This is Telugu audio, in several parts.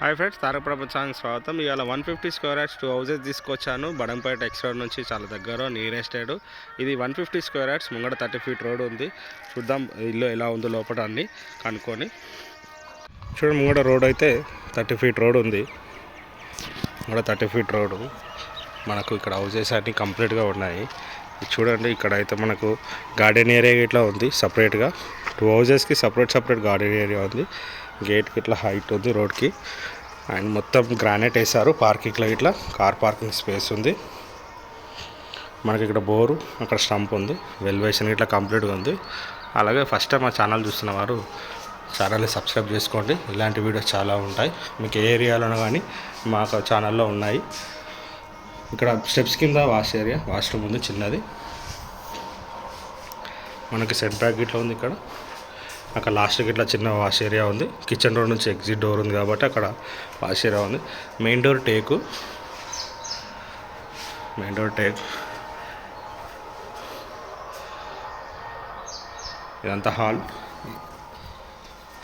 హాయ్ ఫ్రెండ్స్, తారక ప్రపంచానికి స్వాగతం. ఇవాళ 150 స్క్వేర్ యార్డ్స్ 2 హౌసెస్ తీసుకొచ్చాను. బడంపేట ఎక్స్ రోడ్ నుంచి చాలా దగ్గర, నియరెస్ట్. ఇది 150 స్క్వేర్ యార్డ్స్, ముంగడ 30 ఫీట్ రోడ్ ఉంది. చూద్దాం ఇల్లు ఎలా ఉందో లోపల అన్ని కనుక్కొని. చూడండి, ముంగడ రోడ్ అయితే 30 ఫీట్ రోడ్ ఉంది. ముంగడ 30 ఫీట్ రోడ్ మనకు ఇక్కడ హౌసెస్ అన్నీ కంప్లీట్గా ఉన్నాయి. చూడండి, ఇక్కడ అయితే మనకు గార్డెన్ ఏరియా ఇట్లా ఉంది సపరేట్గా. 2 హౌసెస్కి సపరేట్ గార్డెన్ ఏరియా ఉంది. గేట్కి ఇట్లా హైట్ ఉంది రోడ్కి. అండ్ మొత్తం గ్రానైట్ వేసారు. పార్కింగ్లో ఇట్లా కార్ పార్కింగ్ స్పేస్ ఉంది. మనకి ఇక్కడ బోరు, అక్కడ స్టంప్ ఉంది. వెల్వేషన్ ఇట్లా కంప్లీట్గా ఉంది. అలాగే ఫస్ట్ టైం మా ఛానల్ చూస్తున్న వారు ఛానల్ని సబ్స్క్రైబ్ చేసుకోండి. ఇలాంటి వీడియోస్ చాలా ఉంటాయి. మీకు ఏ ఏరియాలోనూ కానీ మాకు ఛానల్లో ఉన్నాయి. ఇక్కడ స్టెప్స్ కింద వాష్రూమ్ ఉంది చిన్నది. మనకి సెట్ బ్యాక్ ఇట్లా ఉంది. అక్కడ లాస్ట్కి ఇట్లా చిన్న వాష్ ఏరియా ఉంది. కిచెన్ రోడ్ నుంచి ఎగ్జిట్ డోర్ ఉంది కాబట్టి అక్కడ వాష్ ఏరియా ఉంది. Main door take. ఇదంతా హాల్.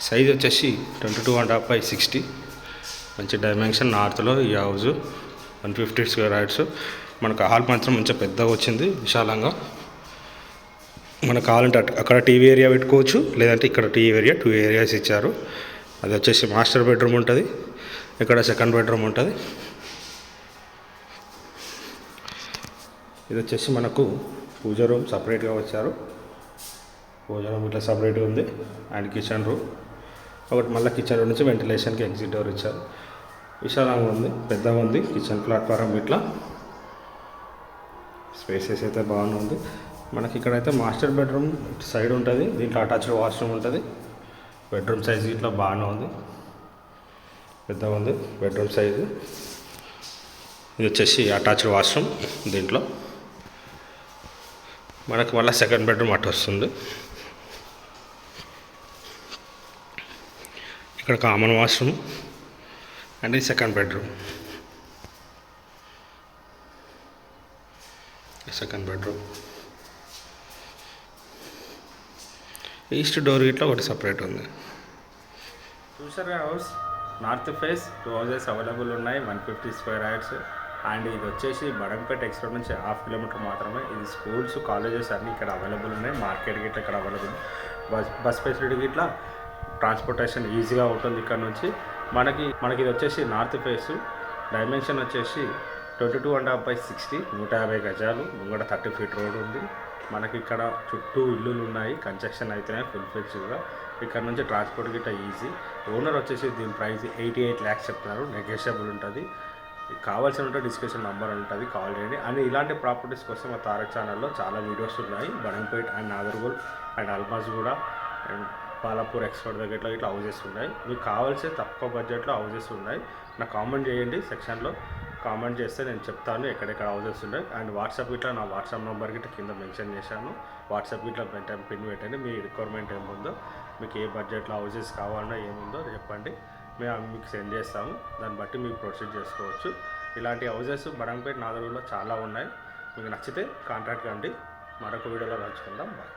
సైజ్ వచ్చేసి 22.5x60. మంచి డైమెన్షన్. నార్త్లో ఈ హౌస్ 150 స్క్వేర్ యార్డ్స్. మనకు హాల్ మాత్రం మంచిగా పెద్దగా వచ్చింది, విశాలంగా. మనకు కావాలంటే అక్కడ టీవీ ఏరియా పెట్టుకోవచ్చు, లేదంటే ఇక్కడ టీవీ ఏరియా 2 ఏరియాస్ ఇచ్చారు. అది వచ్చేసి మాస్టర్ బెడ్రూమ్ ఉంటుంది. ఇక్కడ సెకండ్ బెడ్రూమ్ ఉంటుంది. ఇది వచ్చేసి మనకు పూజ రూమ్ సపరేట్గా వచ్చారు. పూజ రూమ్ ఇట్లా సపరేట్గా ఉంది. అండ్ కిచెన్ రూమ్ ఒకటి. మళ్ళీ కిచెన్ రూమ్ నుంచి వెంటిలేషన్కి ఎగ్జిట్ డోర్ ఇచ్చారు. విశాలంగా ఉంది, పెద్దగా ఉంది. కిచెన్ ప్లాట్ఫారం ఇట్లా స్పేసెస్ అయితే బాగుంది. మనకి ఇక్కడైతే మాస్టర్ బెడ్రూమ్ సైడ్ ఉంటుంది. దీంట్లో అటాచ్డ్ వాష్రూమ్ ఉంటుంది. బెడ్రూమ్ సైజు ఇట్లా బాగానే ఉంది, పెద్దగా ఉంది బెడ్రూమ్ సైజు. ఇది వచ్చేసి అటాచ్డ్ వాష్రూమ్. దీంట్లో మనకు మళ్ళీ సెకండ్ బెడ్రూమ్ అటు వస్తుంది. ఇక్కడ కామన్ వాష్రూమ్ అండ్ ఇది సెకండ్ బెడ్రూమ్. ఈస్ట్ డోర్ ఇట్లా ఒకటి సపరేట్ ఉంది. చూసారా house, north face 2 houses available ఉన్నాయి. 150 స్క్వేర్ యార్డ్స్. అండ్ ఇది వచ్చేసి బడంపేట ఎక్స్ రోడ్ నుంచి 1/2 కిలోమీటర్ మాత్రమే. ఇది స్కూల్స్, కాలేజెస్ అన్నీ ఇక్కడ అవైలబుల్ ఉన్నాయి. మార్కెట్ గిట్లా ఇక్కడ అవైలబుల్. బస్ ఫెసిలిటీ ఇట్లా ట్రాన్స్పోర్టేషన్ ఈజీగా ఉంటుంది ఇక్కడ నుంచి. మనకి ఇది వచ్చేసి నార్త్ ఫేస్. డైమెన్షన్ వచ్చేసి 22.5x60, 150 గజాలు. ముంగడ 30 ఫీట్ రోడ్ ఉంది. మనకి ఇక్కడ చుట్టూ ఇల్లులు ఉన్నాయి. కన్స్ట్రక్షన్ అయితేనే ఫుల్ ఫ్లెడ్జ్గా. ఇక్కడ నుంచి ట్రాన్స్పోర్ట్ గిట్ట ఈజీ. ఓనర్ వచ్చేసి దీని ప్రైస్ 88 lakhs చెప్తున్నారు. నెగోషియబుల్ ఉంటుంది. కావాల్సిన ఉంటే డిస్క్రిప్షన్ నెంబర్ ఉంటుంది, కాల్ చేయండి. అండ్ ఇలాంటి ప్రాపర్టీస్ కోసం మా తారక్ ఛానల్లో చాలా వీడియోస్ ఉన్నాయి. Badangpet and Nagargol and Almaz కూడా అండ్ పాలపూర్ ఎక్స్పోర్ట్ దగ్గర ఇట్లా హౌజెస్ ఉన్నాయి. మీకు కావాల్సిన తక్కువ బడ్జెట్లో హౌజెస్ ఉన్నాయి. నాకు కామెంట్ చేయండి, సెక్షన్లో కామెంట్ చేస్తే నేను చెప్తాను ఎక్కడెక్కడ హౌజెస్ ఉన్నాయి. అండ్ వాట్సాప్ ఇట్లా నా వాట్సాప్ నెంబర్ గిట్లా కింద మెన్షన్ చేశాను. వాట్సాప్ ఇట్లా పిన్ పెట్టండి. మీ రిక్వైర్మెంట్ ఏముందో, మీకు ఏ బడ్జెట్లో హౌజెస్ కావాలన్నా ఏముందో చెప్పండి, మేము మీకు సెండ్ చేస్తాము. దాన్ని బట్టి మీరు ప్రొసీడ్ చేసుకోవచ్చు. ఇలాంటి హౌజెస్ బడంపేట, నాగర్గోల్లో చాలా ఉన్నాయి. మీకు నచ్చితే కాంటాక్ట్ కండి. మరొక వీడియోలో కలుసుకుందాం. బాయ్.